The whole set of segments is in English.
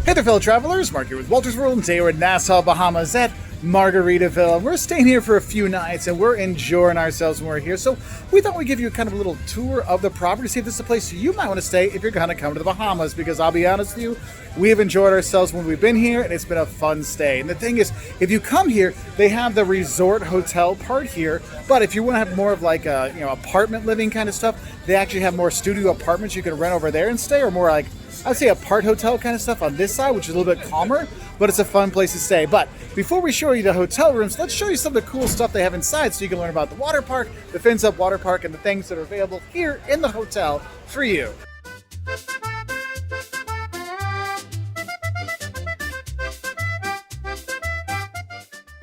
Hey there, fellow travelers. Mark here with Wolters World, and today we're in Nassau, Bahamas at Margaritaville. We're staying here for a few nights, and we're enjoying ourselves when we're here. So we thought we'd give you kind of a little tour of the property, see if this is a place you might want to stay if you're going to come to the Bahamas, because I'll be honest with you, we have enjoyed ourselves when we've been here, and it's been a fun stay. And the thing is, if you come here, they have the resort hotel part here, but if you want to have more of like a, apartment living kind of stuff, they actually have more studio apartments you can rent over there and stay, or more like, I'd say, a part hotel kind of stuff on this side, which is a little bit calmer, but it's a fun place to stay. But before we show you the hotel rooms, let's show you some of the cool stuff they have inside so you can learn about the water park, the Fins Up Water Park, and the things that are available here in the hotel for you.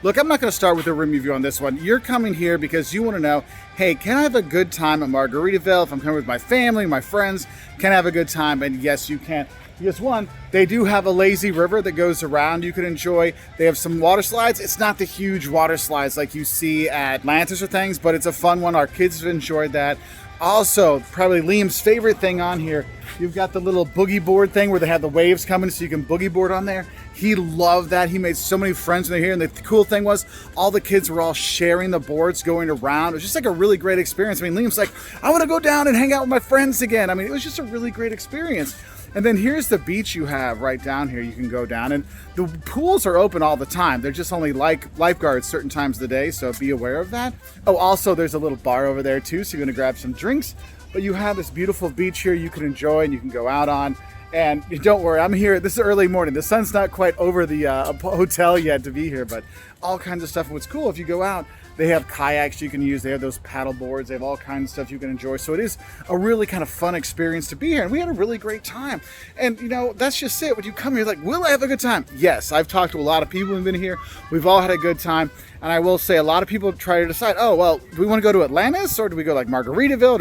Look, I'm not going to start with a room review on this one. You're coming here because you want to know, hey, can I have a good time at Margaritaville? If I'm coming with my family, my friends, can I have a good time? And yes, you can. Because one, they do have a lazy river that goes around you can enjoy. They have some water slides. It's not the huge water slides like you see at Atlantis or things, but it's a fun one. Our kids have enjoyed that. Also, probably Liam's favorite thing on here, you've got the little boogie board thing where they have the waves coming so you can boogie board on there. He loved that. He made so many friends when they're here. And the cool thing was all the kids were all sharing the boards going around. It was just like a really great experience. I mean, Liam's like, I want to go down and hang out with my friends again. I mean, it was just a really great experience. And then here's the beach you have right down here. You can go down, and the pools are open all the time. They're just only like lifeguards certain times of the day, so be aware of that. Oh, also there's a little bar over there too, so you're gonna grab some drinks. But you have this beautiful beach here you can enjoy and you can go out on. And don't worry, I'm here. This is early morning. The sun's not quite over the hotel yet to be here, but all kinds of stuff. And what's cool, if you go out, they have kayaks you can use. They have those paddle boards. They have all kinds of stuff you can enjoy. So it is a really kind of fun experience to be here. And we had a really great time. And, that's just it. When you come here, like, will I have a good time? Yes, I've talked to a lot of people who've been here. We've all had a good time. And I will say a lot of people try to decide, oh, well, do we want to go to Atlantis, or do we go like Margaritaville?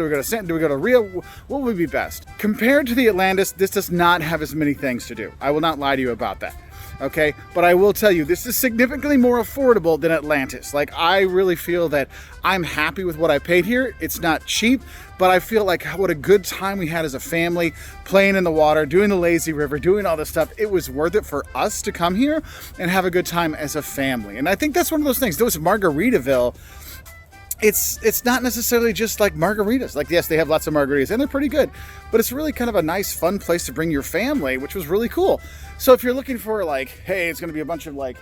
Do we go to Rio? What would be best? Compared to the Atlantis, this does not have as many things to do. I will not lie to you about that. Okay, but I will tell you, this is significantly more affordable than Atlantis. Like, I really feel that I'm happy with what I paid here. It's not cheap, but I feel like what a good time we had as a family, playing in the water, doing the lazy river, doing all this stuff. It was worth it for us to come here and have a good time as a family. And I think that's one of those things. Those Margaritaville, it's not necessarily just like margaritas. Like, yes, they have lots of margaritas and they're pretty good, but it's really kind of a nice, fun place to bring your family, which was really cool. So if you're looking for like, hey, it's going to be a bunch of like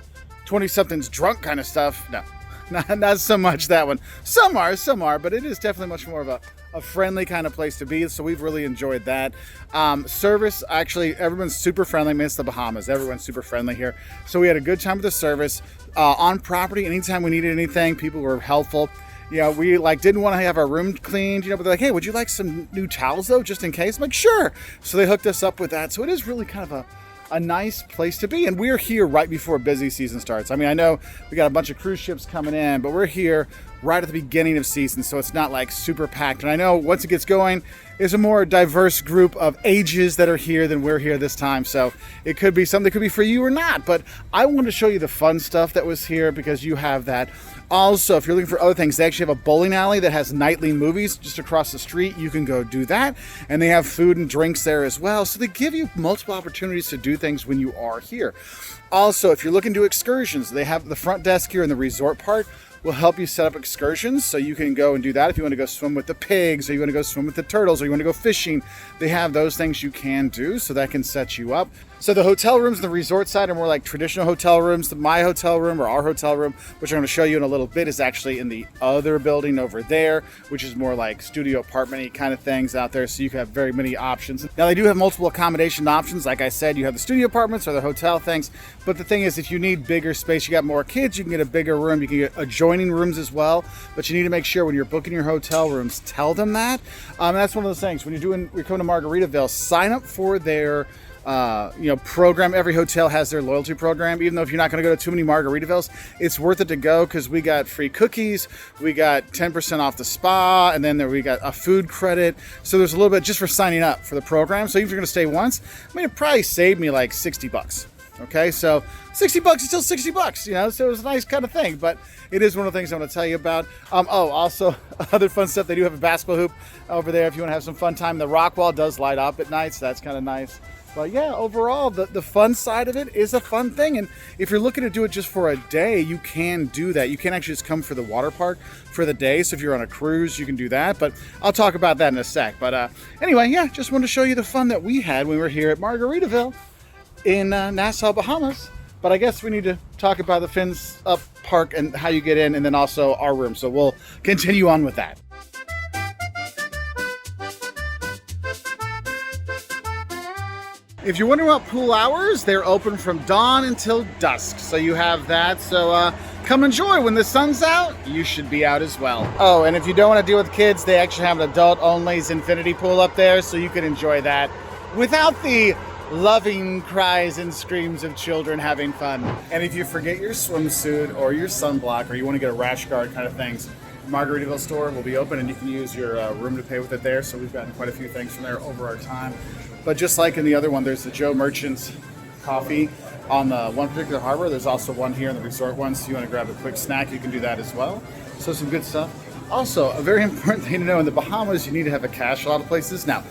20-somethings drunk kind of stuff, no, not so much that one. Some are, but it is definitely much more of a friendly kind of place to be. So we've really enjoyed that. Service, actually, everyone's super friendly. I mean, it's the Bahamas. Everyone's super friendly here. So we had a good time with the service. On property, anytime we needed anything, people were helpful. We didn't want to have our room cleaned, but they're like, hey, would you like some new towels though, just in case? I'm like, sure. So they hooked us up with that. So it is really kind of a nice place to be. And we're here right before busy season starts. I mean, I know we got a bunch of cruise ships coming in, but we're here right at the beginning of season. So it's not like super packed. And I know once it gets going, there's a more diverse group of ages that are here than we're here this time. So it could be something that could be for you or not. But I want to show you the fun stuff that was here because you have that. Also, if you're looking for other things, they actually have a bowling alley that has nightly movies just across the street. You can go do that. And they have food and drinks there as well. So they give you multiple opportunities to do things when you are here. Also, if you're looking to do excursions, they have the front desk here in the resort part will help you set up excursions, so you can go and do that. If you want to go swim with the pigs, or you want to go swim with the turtles, or you want to go fishing, they have those things you can do, so that can set you up. So the hotel rooms on the resort side are more like traditional hotel rooms. My hotel room, or our hotel room, which I'm going to show you in a little bit, is actually in the other building over there, which is more like studio apartment-y kind of things out there, so you can have very many options. Now, they do have multiple accommodation options. Like I said, you have the studio apartments or the hotel things, but the thing is, if you need bigger space, you got more kids, you can get a bigger room. You can get adjoining rooms as well, but you need to make sure when you're booking your hotel rooms, tell them that. That's one of those things. When you're coming to Margaritaville, sign up for their program. Every hotel has their loyalty program. Even though if you're not going to go to too many Margaritavilles, it's worth it to go because we got free cookies, we got 10% off the spa, and then we got a food credit. So there's a little bit just for signing up for the program. So even if you're going to stay once, it probably saved me like $60. Okay, so $60 is still $60, so it was a nice kind of thing, but it is one of the things I want to tell you about. Also, other fun stuff, they do have a basketball hoop over there if you want to have some fun time. The rock wall does light up at night, so that's kind of nice. But yeah, overall, the fun side of it is a fun thing. And if you're looking to do it just for a day, you can do that. You can actually just come for the water park for the day. So if you're on a cruise, you can do that. But I'll talk about that in a sec. But anyway, yeah, just wanted to show you the fun that we had when we were here at Margaritaville in Nassau, Bahamas. But I guess we need to talk about the Fins Up Park and how you get in, and then also our room. So we'll continue on with that. If you're wondering about pool hours, they're open from dawn until dusk. So you have that. So come enjoy. When the sun's out, you should be out as well. Oh, and if you don't want to deal with kids, they actually have an adult-only infinity pool up there, so you can enjoy that without the loving cries and screams of children having fun. And if you forget your swimsuit or your sunblock, or you want to get a rash guard kind of things, Margaritaville store will be open, and you can use your room to pay with it there. So we've gotten quite a few things from there over our time. But just like in the other one, there's the Joe Merchant's coffee on the one particular harbor. There's also one here in the resort one. So you want to grab a quick snack, you can do that as well. So some good stuff. Also, a very important thing to know, in the Bahamas, you need to have a cash a lot of places. Now,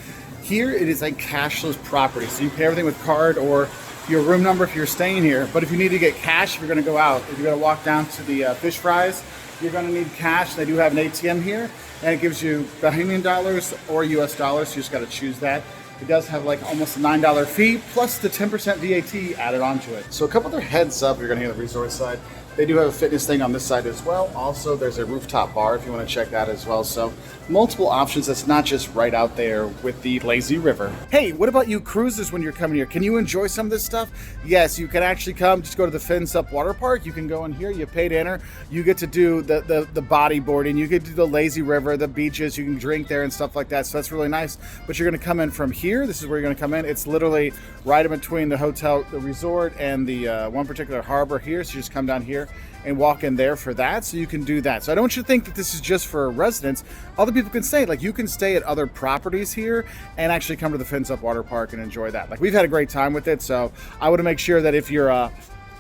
here it is a cashless property. So you pay everything with card or your room number if you're staying here. But if you need to get cash, if you're going to go out, if you're going to walk down to the fish fries, you're going to need cash. They do have an ATM here, and it gives you Bahamian dollars or US dollars. So you just got to choose that. It does have like almost a $9 fee plus the 10% VAT added onto it. So a couple other heads up, you're going to hear the resort side. They do have a fitness thing on this side as well. Also, there's a rooftop bar if you want to check that as well. So multiple options. That's not just right out there with the lazy river. Hey, what about you cruisers when you're coming here? Can you enjoy some of this stuff? Yes, you can actually come. Just go to the Fins Up Water Park. You can go in here. You pay to enter. You get to do the bodyboarding. You get to do the lazy river, the beaches. You can drink there and stuff like that. So that's really nice. But you're going to come in from here. This is where you're going to come in. It's literally right in between the hotel, the resort, and the one particular harbor here. So you just come down here and walk in there for that, so you can do that. So I don't want you to think that this is just for residents. Other people can stay. Like, you can stay at other properties here and actually come to the Fins Up Water Park and enjoy that. Like, we've had a great time with it, so I want to make sure that if you're a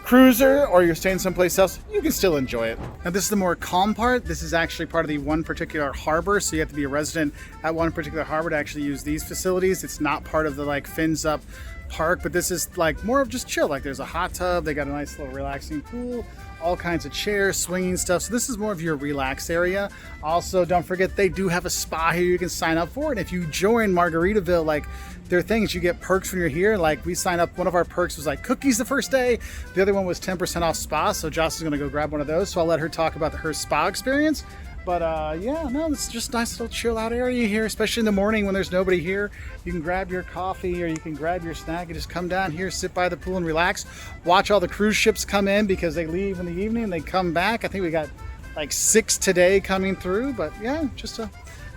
cruiser or you're staying someplace else, you can still enjoy it. Now, this is the more calm part. This is actually part of the one particular harbor, so you have to be a resident at one particular harbor to actually use these facilities. It's not part of the like Fins Up Park, but this is like more of just chill. Like, there's a hot tub, they got a nice little relaxing pool, all kinds of chairs, swinging stuff. So this is more of your relax area. Also, don't forget, they do have a spa here you can sign up for. And if you join Margaritaville, like, their things, you get perks when you're here. Like, we signed up, one of our perks was like cookies the first day. The other one was 10% off spa. So Jocelyn's gonna go grab one of those. So I'll let her talk about her spa experience. But yeah, no, it's just a nice little chill out area here, especially in the morning when there's nobody here. You can grab your coffee or you can grab your snack and just come down here, sit by the pool and relax. Watch all the cruise ships come in because they leave in the evening, they come back. I think we got like 6 today coming through, but yeah, just a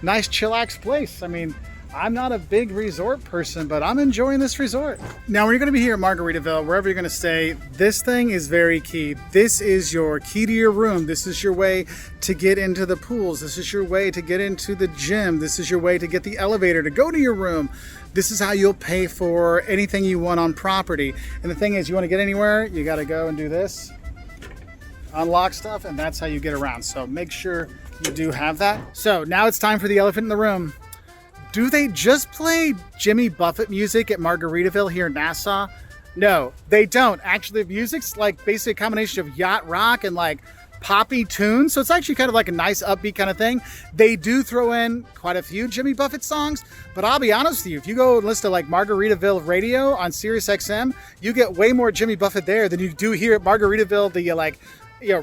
nice chillax place. I mean, I'm not a big resort person, but I'm enjoying this resort. Now, when you're gonna be here at Margaritaville, wherever you're gonna stay, this thing is very key. This is your key to your room. This is your way to get into the pools. This is your way to get into the gym. This is your way to get the elevator to go to your room. This is how you'll pay for anything you want on property. And the thing is, you wanna get anywhere, you gotta go and do this, unlock stuff, and that's how you get around. So make sure you do have that. So now it's time for the elephant in the room. Do they just play Jimmy Buffett music at Margaritaville here in Nassau? No, they don't. Actually, the music's like basically a combination of yacht rock and like poppy tunes. So it's actually kind of like a nice upbeat kind of thing. They do throw in quite a few Jimmy Buffett songs, but I'll be honest with you, if you go and listen to like Margaritaville radio on Sirius XM, you get way more Jimmy Buffett there than you do here at Margaritaville, the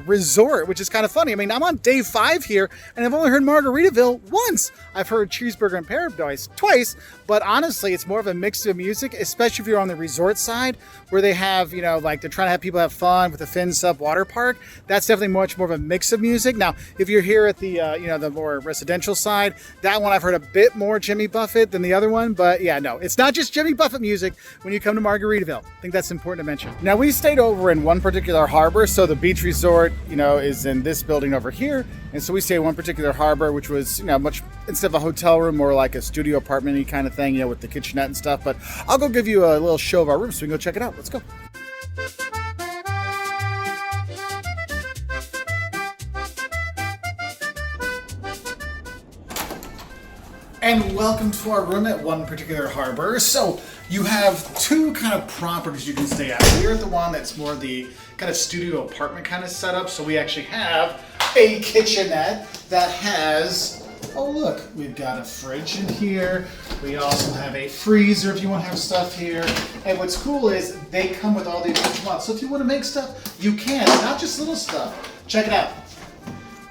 resort, which is kind of funny. I mean, I'm on day 5 here and I've only heard Margaritaville once. I've heard Cheeseburger in Paradise twice, but honestly, it's more of a mix of music, especially if you're on the resort side where they have, like they're trying to have people have fun with the Fins Up Water Park. That's definitely much more of a mix of music. Now, if you're here at the, the more residential side, that one I've heard a bit more Jimmy Buffett than the other one, but yeah, no, it's not just Jimmy Buffett music when you come to Margaritaville. I think that's important to mention. Now, we stayed over in one particular harbor, so the beach resort, is in this building over here. And so we stayed in one particular harbor, which was, much, instead of a hotel room, more like a studio apartment-y kind of thing, with the kitchenette and stuff. But I'll go give you a little show of our room so we can go check it out. Let's go. And welcome to our room at one particular harbor. So you have two kind of properties you can stay at. We're at the one that's more the kind of studio apartment kind of setup. So we actually have a kitchenette that has, oh look, we've got a fridge in here. We also have a freezer if you want to have stuff here. And what's cool is they come with all the equipment you want. So if you want to make stuff, you can, not just little stuff. Check it out.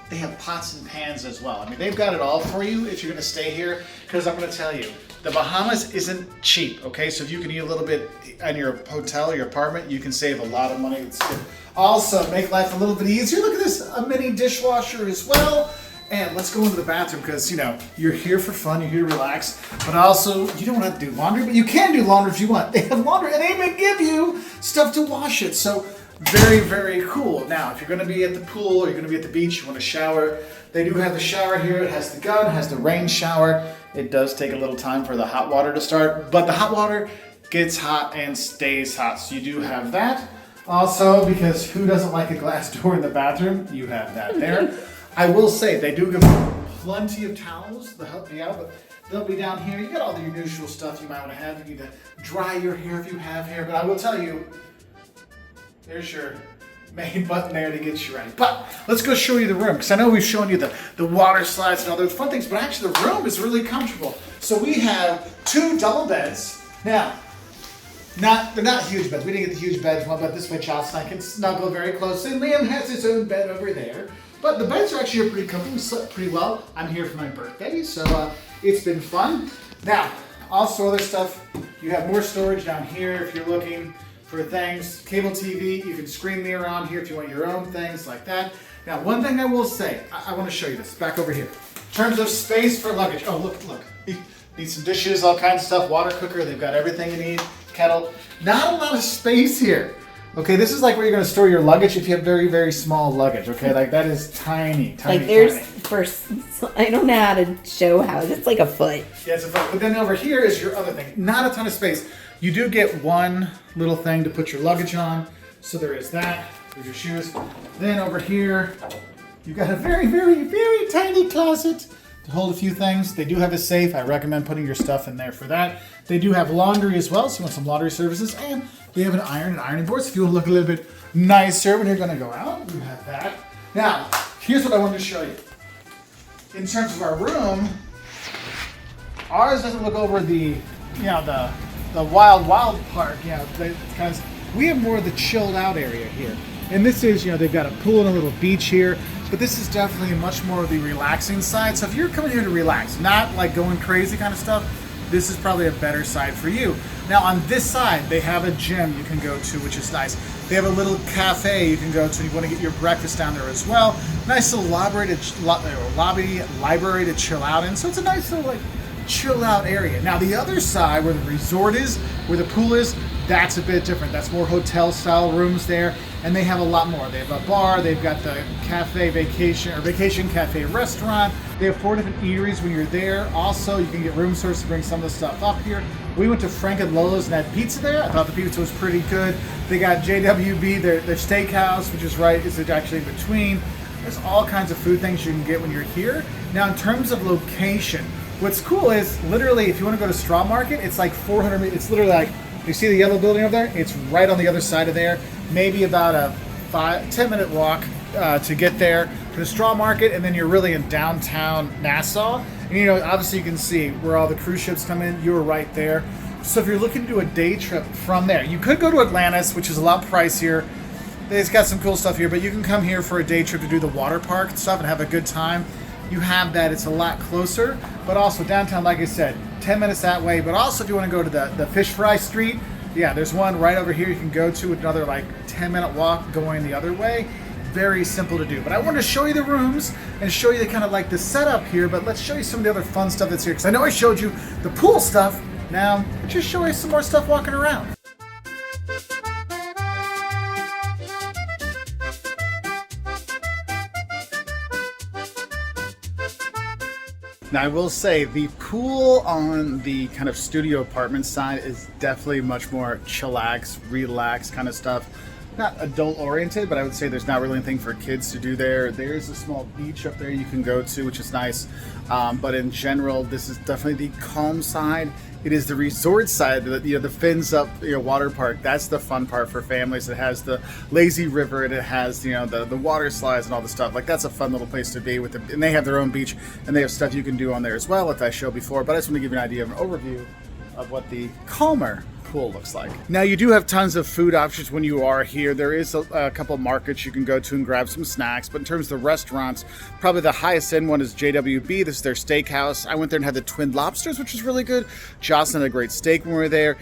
They have pots and pans as well. I mean, they've got it all for you if you're gonna stay here, because I'm gonna tell you, the Bahamas isn't cheap, okay? So if you can eat a little bit in your hotel or your apartment, you can save a lot of money. It's good. Also, make life a little bit easier. Look at this, a mini dishwasher as well. And let's go into the bathroom because, you know, you're here for fun, you're here to relax, but also you don't have to do laundry, but you can do laundry if you want. They have laundry and they even give you stuff to wash it. So very, very cool. Now, if you're going to be at the pool or you're going to be at the beach, you want to shower, they do have the shower here. It has the gun, it has the rain shower. It does take a little time for the hot water to start, but the hot water gets hot and stays hot. So you do have that. Also, because who doesn't like a glass door in the bathroom? You have that there. I will say, they do give plenty of towels to help you out, but they'll be down here. You got all the usual stuff you might want to have. You need to dry your hair if you have hair, but I will tell you, there's your main button there to get you ready. But let's go show you the room, because I know we've shown you the water slides and all those fun things, but actually the room is really comfortable. So we have two double beds. Now, they're not huge beds. We didn't get the huge beds, but this way Jocelyn can snuggle very closely. And Liam has his own bed over there. But the beds are actually pretty comfortable. We slept pretty well. I'm here for my birthday, so it's been fun. Now, also other stuff. You have more storage down here if you're looking for things. Cable TV, you can screen me around here if you want your own things like that. Now, one thing I will say, I want to show you this, back over here. In terms of space for luggage, oh, look. Need some dishes, all kinds of stuff, water cooker, they've got everything you need, kettle. Not a lot of space here. Okay, this is like where you're going to store your luggage if you have very, very small luggage, okay? Like, that is tiny. Like, there's, I don't know how to show how, it's like a foot. Yeah, it's a foot. But then over here is your other thing. Not a ton of space. You do get one little thing to put your luggage on. So there is that. There's your shoes. Then over here, you've got a very, very, very tiny closet to hold a few things. They do have a safe. I recommend putting your stuff in there for that. They do have laundry as well, so you want some laundry services. And they have an iron and ironing board. So if you want to look a little bit nicer when you're going to go out, you have that. Now, here's what I wanted to show you. In terms of our room, ours doesn't look over the wild part, because we have more of the chilled out area here. And this is, they've got a pool and a little beach here, but this is definitely much more of the relaxing side. So if you're coming here to relax, not like going crazy kind of stuff, this is probably a better side for you. Now on this side, they have a gym you can go to, which is nice. They have a little cafe you can go to if you want to get your breakfast down there as well. Nice little library to chill out in. So it's a nice little chill out area. Now the other side where the resort is, where the pool is, that's a bit different. That's more hotel style rooms there, and they have a lot more. They have a bar, they've got the vacation cafe restaurant. They have 4 different eateries when you're there. Also, you can get room service to bring some of the stuff up here. We went to Frank and Lola's and had pizza there. I thought the pizza was pretty good. They got JWB, their steakhouse, which is actually in between. There's all kinds of food things you can get when you're here. Now, in terms of location, what's cool is literally if you want to go to Straw Market, it's like 400 meters. It's literally like, you see the yellow building over there? It's right on the other side of there. Maybe about a 10 minute walk to get there to the Straw Market, and then you're really in downtown Nassau. And obviously you can see where all the cruise ships come in. You're right there. So if you're looking to do a day trip from there, you could go to Atlantis, which is a lot pricier. It's got some cool stuff here, but you can come here for a day trip to do the water park and stuff and have a good time. You have that. It's a lot closer, but also downtown, like I said, 10 minutes that way. But also if you want to go to the Fish Fry Street, yeah, there's one right over here you can go to, another 10-minute walk going the other way. Very simple to do. But I wanted to show you the rooms and show you the kind of the setup here, but let's show you some of the other fun stuff that's here, because I know I showed you the pool stuff. Now, just show you some more stuff walking around. Now I will say the pool on the kind of studio apartment side is definitely much more chillax, relax kind of stuff. not adult oriented, but I would say there's not really anything for kids to do there. There's a small beach up there you can go to, which is nice. But in general, this is definitely the calm side. It is the resort side, the fins up, water park. That's the fun part for families. It has the lazy river, and it has the water slides and all the stuff. Like, that's a fun little place to be with it. And they have their own beach, and they have stuff you can do on there as well, if I showed before. But I just want to give you an idea of an overview of what the calmer pool looks like. Now, you do have tons of food options when you are here. There is a couple markets you can go to and grab some snacks, but in terms of the restaurants, probably the highest end one is JWB. This is their steakhouse. I went there and had the twin lobsters, which was really good. Jocelyn had a great steak when we were there.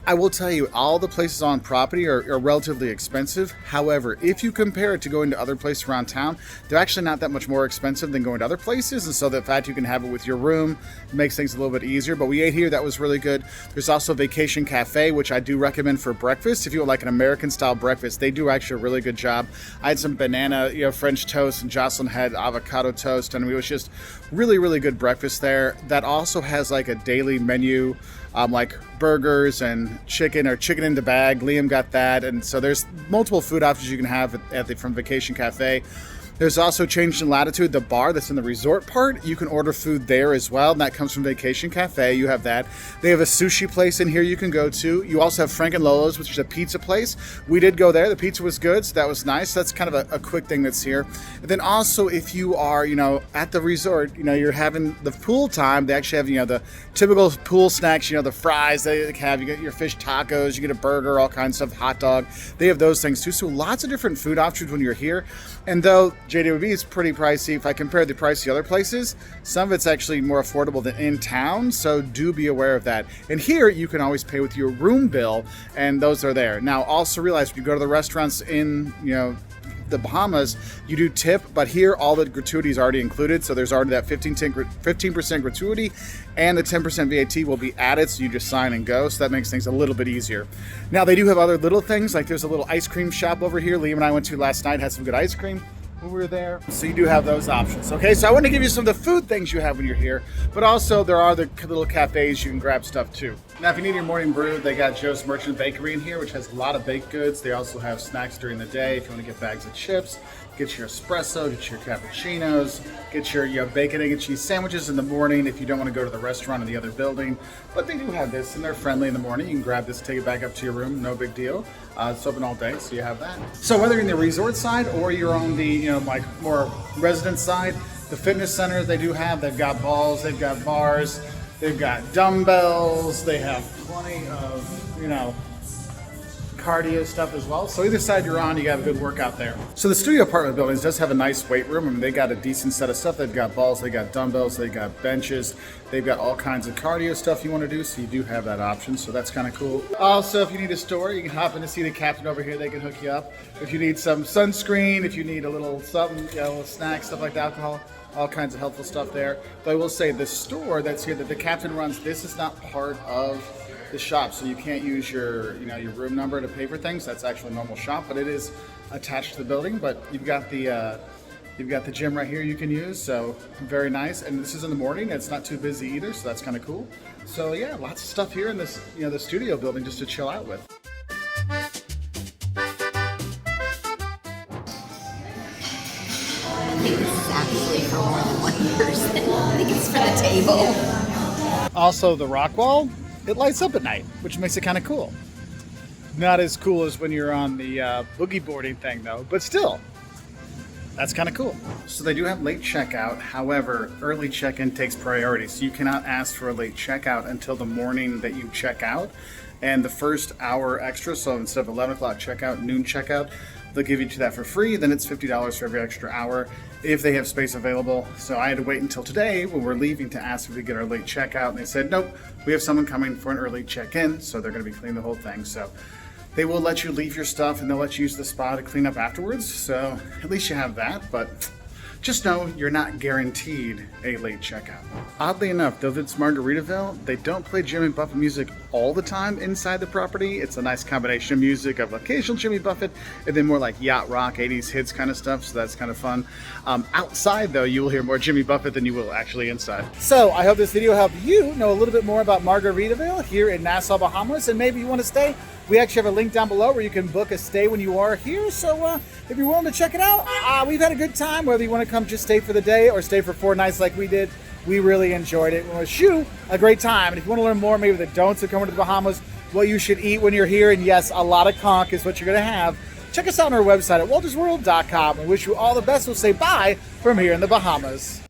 I will tell you, all the places on property are relatively expensive. However, if you compare it to going to other places around town, they're actually not that much more expensive than going to other places. And so the fact you can have it with your room makes things a little bit easier. But we ate here. That was really good. There's also Vacation Cafe, which I do recommend for breakfast. If you would like an American style breakfast, they do actually a really good job. I had some banana, French toast, and Jocelyn had avocado toast. And it was just really, really good breakfast there. That also has like a daily menu, like burgers and chicken, or chicken in the bag. Liam got that. And so there's multiple food options you can have from Vacation Cafe. There's also Changed in Latitude, the bar that's in the resort part. You can order food there as well, and that comes from Vacation Cafe. You have that. They have a sushi place in here you can go to. You also have Frank and Lolo's, which is a pizza place. We did go there. The pizza was good, so that was nice. That's kind of a quick thing that's here. And then also, if you are, at the resort, you're having the pool time, they actually have, the typical pool snacks, the fries they have. You get your fish tacos, you get a burger, all kinds of stuff, hot dog. They have those things too. So lots of different food options when you're here. And though JWB is pretty pricey, if I compare the price to other places, some of it's actually more affordable than in town, so do be aware of that. And here, you can always pay with your room bill, and those are there. Now, also realize when you go to the restaurants in, the Bahamas, you do tip, but here all the gratuity is already included, so there's already that 15% gratuity, and the 10% VAT will be added, so you just sign and go, so that makes things a little bit easier. Now, they do have other little things, like there's a little ice cream shop over here. Liam and I went to last night, had some good ice cream when we were there, so you do have those options. Okay, so I want to give you some of the food things you have when you're here, but also there are the little cafes you can grab stuff too. Now, if you need your morning brew, they got Joe's Merchant Bakery in here, which has a lot of baked goods. They also have snacks during the day. If you want to get bags of chips, get your espresso, get your cappuccinos, get your bacon, egg, and cheese sandwiches in the morning if you don't want to go to the restaurant in the other building. But they do have this, and they're friendly in the morning. You can grab this, take it back up to your room, no big deal. It's open all day, so you have that. So whether you're in the resort side or you're on the like more resident side, the fitness center they do have, they've got balls, they've got bars, they've got dumbbells, they have plenty of, cardio stuff as well. So either side you're on, you got a good workout there. So the studio apartment buildings does have a nice weight room. I mean, they got a decent set of stuff. They've got balls, they got dumbbells, they got benches, they've got all kinds of cardio stuff you want to do, so you do have that option, so that's kind of cool. Also, if you need a store, you can hop in to see the captain over here. They can hook you up. If you need some sunscreen, if you need a little something, a little snack, stuff like that, alcohol, all kinds of helpful stuff there. But I will say the store that's here that the captain runs, this is not part of the shop, so you can't use your your room number to pay for things. That's actually a normal shop, but it is attached to the building. But you've got the gym right here you can use, so very nice. And this is in the morning. It's not too busy either, so that's kind of cool. So yeah, lots of stuff here in this the studio building just to chill out with. I think this is actually for more than one person. I think it's for the table. Also, the rock wall, it lights up at night, which makes it kind of cool. Not as cool as when you're on the boogie boarding thing, though, but still, that's kind of cool. So they do have late checkout. However, early check-in takes priority, so you cannot ask for a late checkout until the morning that you check out. And the first hour extra, so instead of 11 o'clock checkout, noon checkout, they'll give you that for free. Then it's $50 for every extra hour if they have space available. So I had to wait until today when we're leaving to ask if we get our late checkout. And they said, nope, we have someone coming for an early check-in. So they're going to be cleaning the whole thing. So they will let you leave your stuff and they'll let you use the spa to clean up afterwards. So at least you have that. But just know you're not guaranteed a late checkout. Oddly enough, though it's Margaritaville, they don't play Jimmy Buffett music all the time inside the property. It's a nice combination of music of occasional Jimmy Buffett and then more like yacht rock, 80s hits kind of stuff, so that's kind of fun. Outside, though, you will hear more Jimmy Buffett than you will actually inside. So I hope this video helped you know a little bit more about Margaritaville here in Nassau, Bahamas, and maybe you want to stay We actually have a link down below where you can book a stay when you are here. So if you're willing to check it out, we've had a good time. Whether you want to come just stay for the day or stay for 4 nights like we did, we really enjoyed it. We wish you a great time. And if you want to learn more, maybe the don'ts of coming to the Bahamas, what you should eat when you're here, and yes, a lot of conch is what you're going to have, check us out on our website at woltersworld.com. We wish you all the best. We'll say bye from here in the Bahamas.